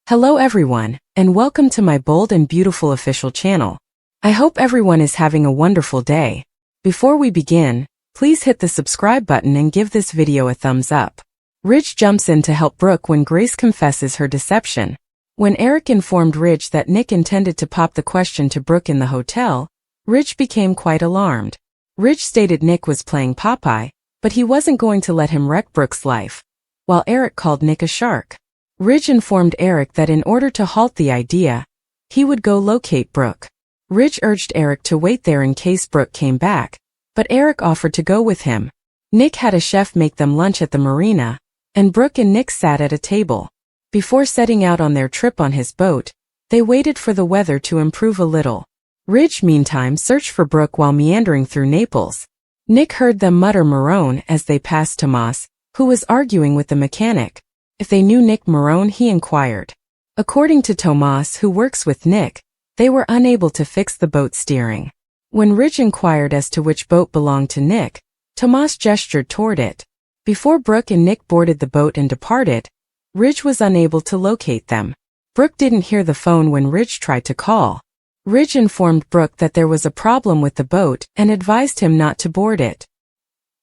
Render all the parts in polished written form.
Hello everyone, and welcome to my bold and beautiful official channel. I hope everyone is having a wonderful day. Before we begin, please hit the subscribe button and give this video a thumbs up. Ridge jumps in to help Brooke when Grace confesses her deception. When Eric informed Ridge that Nick intended to pop the question to Brooke in the hotel, Ridge became quite alarmed. Ridge stated Nick was playing Popeye, but he wasn't going to let him wreck Brooke's life, while Eric called Nick a shark. Ridge informed Eric that in order to halt the idea, he would go locate Brooke. Ridge urged Eric to wait there in case Brooke came back, but Eric offered to go with him. Nick had a chef make them lunch at the marina, and Brooke and Nick sat at a table. Before setting out on their trip on his boat, they waited for the weather to improve a little. Ridge meantime searched for Brooke while meandering through Naples. Nick heard them mutter Marone as they passed Tomas, who was arguing with the mechanic. If they knew Nick Marone, he inquired. According to Tomas, who works with Nick, they were unable to fix the boat steering. When Ridge inquired as to which boat belonged to Nick, Tomas gestured toward it. Before Brooke and Nick boarded the boat and departed, Ridge was unable to locate them. Brooke didn't hear the phone when Ridge tried to call. Ridge informed Brooke that there was a problem with the boat and advised him not to board it.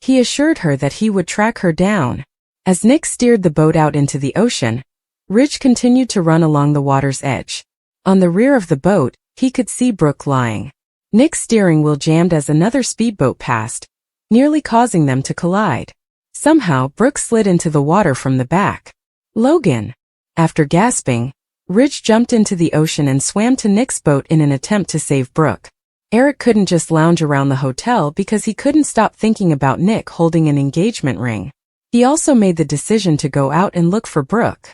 He assured her that he would track her down. As Nick steered the boat out into the ocean, Ridge continued to run along the water's edge. On the rear of the boat, he could see Brooke lying. Nick's steering wheel jammed as another speedboat passed, nearly causing them to collide. Somehow, Brooke slid into the water from the back. Logan! After gasping, Ridge jumped into the ocean and swam to Nick's boat in an attempt to save Brooke. Eric couldn't just lounge around the hotel because he couldn't stop thinking about Nick holding an engagement ring. He also made the decision to go out and look for Brooke.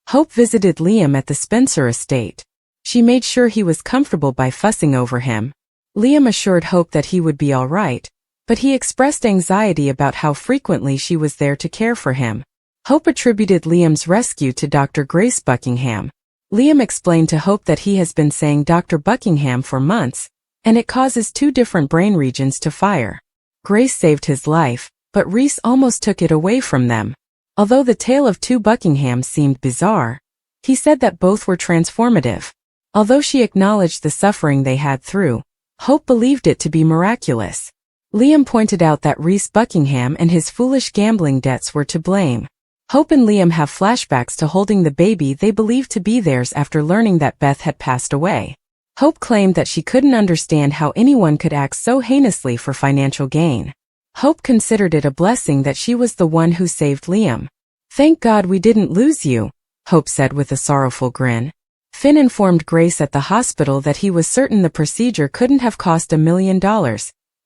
Hope visited Liam at the Spencer estate. She made sure he was comfortable by fussing over him. Liam assured Hope that he would be all right, but he expressed anxiety about how frequently she was there to care for him. Hope attributed Liam's rescue to Dr. Grace Buckingham. Liam explained to Hope that he has been saying Dr. Buckingham for months, and it causes two different brain regions to fire. Grace saved his life, but Reese almost took it away from them. Although the tale of two Buckinghams seemed bizarre, he said that both were transformative. Although she acknowledged the suffering they had through, Hope believed it to be miraculous. Liam pointed out that Reese Buckingham and his foolish gambling debts were to blame. Hope and Liam have flashbacks to holding the baby they believed to be theirs after learning that Beth had passed away. Hope claimed that she couldn't understand how anyone could act so heinously for financial gain. Hope considered it a blessing that she was the one who saved Liam. "Thank God we didn't lose you," Hope said with a sorrowful grin. Finn informed Grace at the hospital that he was certain the procedure couldn't have cost $1 million,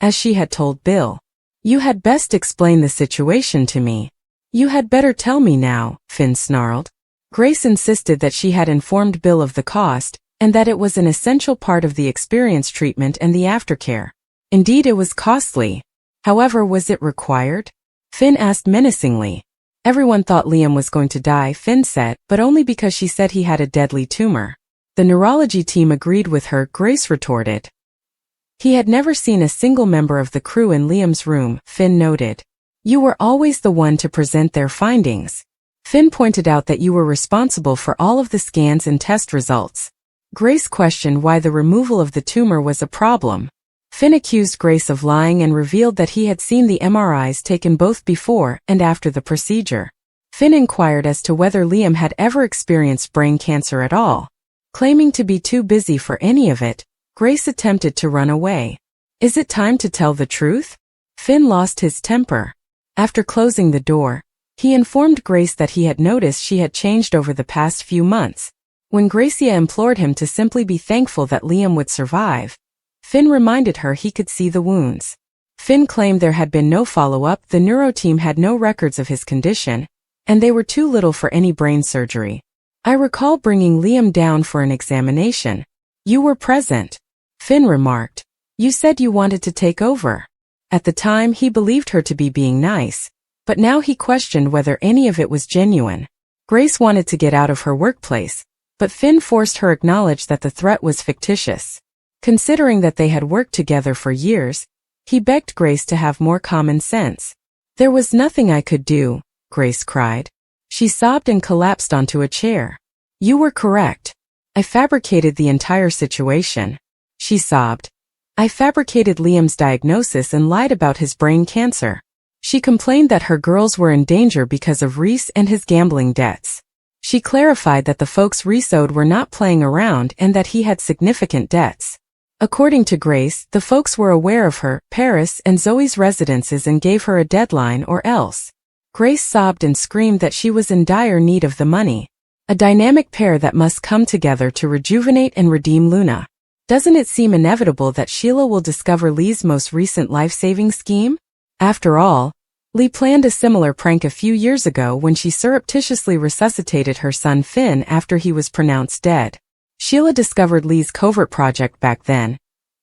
as she had told Bill. "You had best explain the situation to me." "You had better tell me now," Finn snarled. Grace insisted that she had informed Bill of the cost, and that it was an essential part of the experience treatment and the aftercare. Indeed, it was costly. However, was it required? Finn asked menacingly. Everyone thought Liam was going to die, Finn said, but only because she said he had a deadly tumor. The neurology team agreed with her, Grace retorted. He had never seen a single member of the crew in Liam's room, Finn noted. "You were always the one to present their findings." Finn pointed out that you were responsible for all of the scans and test results. Grace questioned why the removal of the tumor was a problem. Finn accused Grace of lying and revealed that he had seen the MRIs taken both before and after the procedure. Finn inquired as to whether Liam had ever experienced brain cancer at all. Claiming to be too busy for any of it, Grace attempted to run away. "Is it time to tell the truth?" Finn lost his temper. After closing the door, he informed Grace that he had noticed she had changed over the past few months. When Gracia implored him to simply be thankful that Liam would survive, Finn reminded her he could see the wounds. Finn claimed there had been no follow-up, the neuro team had no records of his condition, and they were too little for any brain surgery. "I recall bringing Liam down for an examination. You were present," Finn remarked. "You said you wanted to take over." At the time, he believed her to be being nice, but now he questioned whether any of it was genuine. Grace wanted to get out of her workplace, but Finn forced her to acknowledge that the threat was fictitious. Considering that they had worked together for years, he begged Grace to have more common sense. "There was nothing I could do," Grace cried. She sobbed and collapsed onto a chair. You were correct. I fabricated the entire situation. She sobbed. I fabricated Liam's diagnosis and lied about his brain cancer. She complained that her girls were in danger because of Reese and his gambling debts. She clarified that the folks Reese owed were not playing around and that he had significant debts. According to Grace, the folks were aware of her, Paris, and Zoe's residences and gave her a deadline or else. Grace sobbed and screamed that she was in dire need of the money. A dynamic pair that must come together to rejuvenate and redeem Luna. Doesn't it seem inevitable that Sheila will discover Lee's most recent life-saving scheme? After all, Lee planned a similar prank a few years ago when she surreptitiously resuscitated her son Finn after he was pronounced dead. Sheila discovered Lee's covert project back then,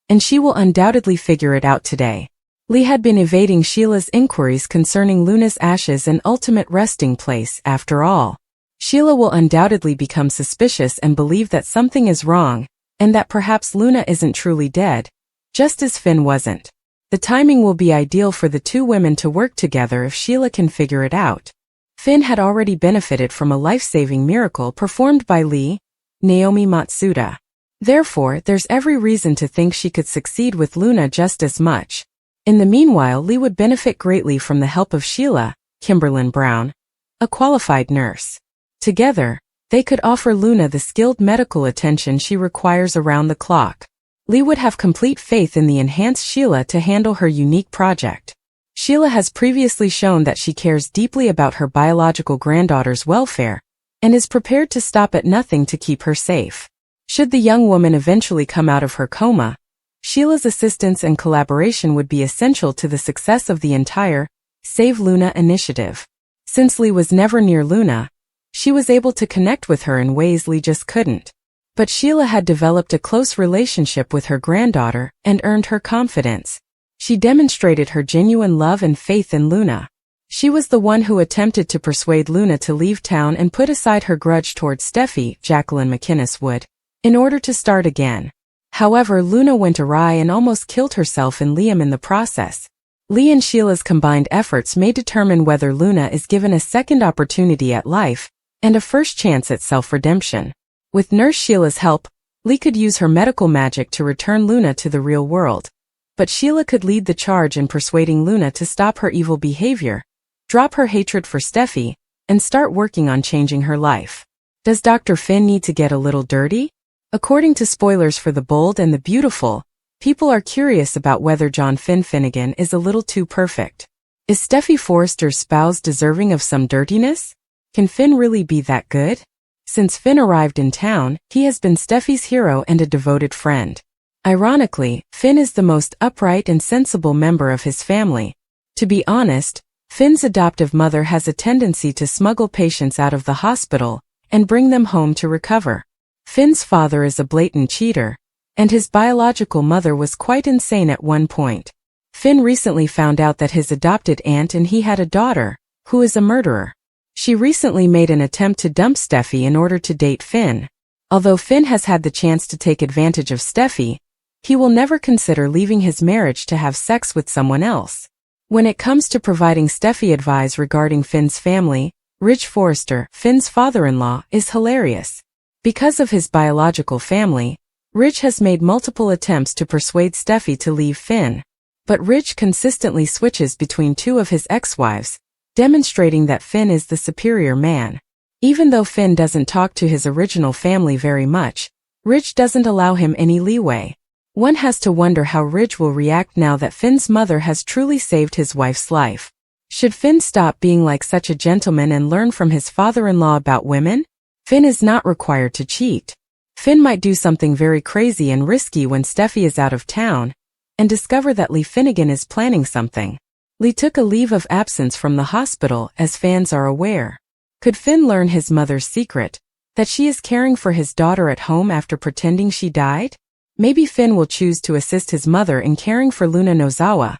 and she will undoubtedly figure it out today. Lee had been evading Sheila's inquiries concerning Luna's ashes and ultimate resting place after all. Sheila will undoubtedly become suspicious and believe that something is wrong, and that perhaps Luna isn't truly dead, just as Finn wasn't. The timing will be ideal for the two women to work together if Sheila can figure it out. Finn had already benefited from a life-saving miracle performed by Lee, Naomi Matsuda. Therefore, there's every reason to think she could succeed with Luna just as much. In the meanwhile, Lee would benefit greatly from the help of Sheila, Kimberlyn Brown, a qualified nurse. Together, they could offer Luna the skilled medical attention she requires around the clock. Lee would have complete faith in the enhanced Sheila to handle her unique project. Sheila has previously shown that she cares deeply about her biological granddaughter's welfare, and is prepared to stop at nothing to keep her safe. Should the young woman eventually come out of her coma, Sheila's assistance and collaboration would be essential to the success of the entire Save Luna initiative. Since Lee was never near Luna, she was able to connect with her in ways Lee just couldn't. But Sheila had developed a close relationship with her granddaughter and earned her confidence. She demonstrated her genuine love and faith in Luna. She was the one who attempted to persuade Luna to leave town and put aside her grudge towards Steffi, Jacqueline McInnes would, in order to start again. However, Luna went awry and almost killed herself and Liam in the process. Lee and Sheila's combined efforts may determine whether Luna is given a second opportunity at life and a first chance at self-redemption. With Nurse Sheila's help, Lee could use her medical magic to return Luna to the real world. But Sheila could lead the charge in persuading Luna to stop her evil behavior, drop her hatred for Steffi, and start working on changing her life. Does Dr. Finn need to get a little dirty? According to spoilers for The Bold and the Beautiful, people are curious about whether John Finnegan is a little too perfect. Is Steffi Forrester's spouse deserving of some dirtiness? Can Finn really be that good? Since Finn arrived in town, he has been Steffi's hero and a devoted friend. Ironically, Finn is the most upright and sensible member of his family. To be honest, Finn's adoptive mother has a tendency to smuggle patients out of the hospital and bring them home to recover. Finn's father is a blatant cheater, and his biological mother was quite insane at one point. Finn recently found out that his adopted aunt and he had a daughter, who is a murderer. She recently made an attempt to dump Steffi in order to date Finn. Although Finn has had the chance to take advantage of Steffi, he will never consider leaving his marriage to have sex with someone else. When it comes to providing Steffi advice regarding Finn's family, Ridge Forrester, Finn's father-in-law, is hilarious. Because of his biological family, Ridge has made multiple attempts to persuade Steffi to leave Finn. But Ridge consistently switches between two of his ex-wives, demonstrating that Finn is the superior man. Even though Finn doesn't talk to his original family very much, Ridge doesn't allow him any leeway. One has to wonder how Ridge will react now that Finn's mother has truly saved his wife's life. Should Finn stop being like such a gentleman and learn from his father-in-law about women? Finn is not required to cheat. Finn might do something very crazy and risky when Steffi is out of town, and discover that Lee Finnegan is planning something. Lee took a leave of absence from the hospital, as fans are aware. Could Finn learn his mother's secret, that she is caring for his daughter at home after pretending she died? Maybe Finn will choose to assist his mother in caring for Luna Nozawa,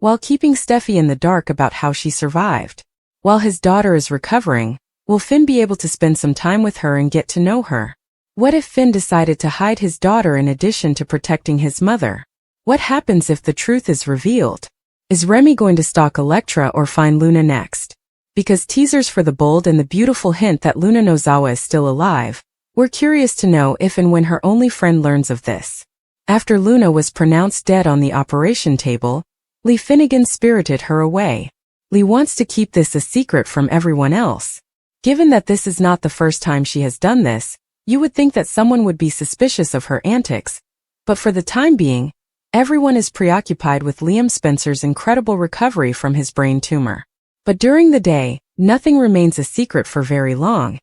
while keeping Steffi in the dark about how she survived. While his daughter is recovering, will Finn be able to spend some time with her and get to know her? What if Finn decided to hide his daughter in addition to protecting his mother? What happens if the truth is revealed? Is Remy going to stalk Elektra or find Luna next? Because teasers for The Bold and the Beautiful hint that Luna Nozawa is still alive, We're curious to know if and when her only friend learns of this. After Luna was pronounced dead on the operation table, Lee Finnegan spirited her away. Lee wants to keep this a secret from everyone else. Given that this is not the first time she has done this, you would think that someone would be suspicious of her antics, but for the time being, everyone is preoccupied with Liam Spencer's incredible recovery from his brain tumor. But during the day, nothing remains a secret for very long,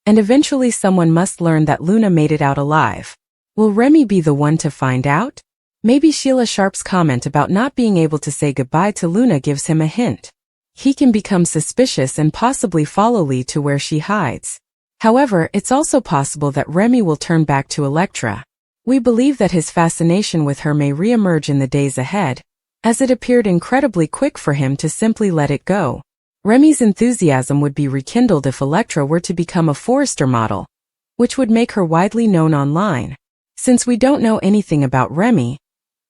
and eventually someone must learn that Luna made it out alive. Will Remy be the one to find out? Maybe Sheila Sharp's comment about not being able to say goodbye to Luna gives him a hint. He can become suspicious and possibly follow Lee to where she hides. However, it's also possible that Remy will turn back to Elektra. We believe that his fascination with her may re-emerge in the days ahead, as it appeared incredibly quick for him to simply let it go. Remy's enthusiasm would be rekindled if Elektra were to become a Forrester model, which would make her widely known online. Since we don't know anything about Remy,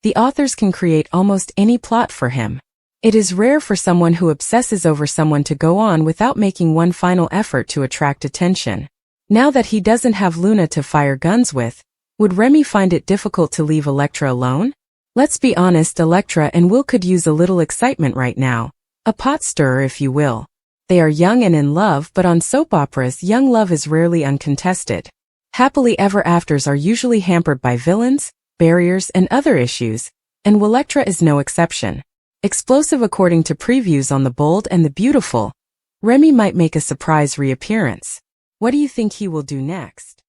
the authors can create almost any plot for him. It is rare for someone who obsesses over someone to go on without making one final effort to attract attention. Now that he doesn't have Luna to fire guns with, would Remy find it difficult to leave Elektra alone? Let's be honest, Elektra and Will could use a little excitement right now. A pot stirrer, if you will. They are young and in love, but on soap operas, young love is rarely uncontested. Happily ever afters are usually hampered by villains, barriers, and other issues, and Elektra is no exception. Explosive according to previews on The Bold and the Beautiful, Remy might make a surprise reappearance. What do you think he will do next?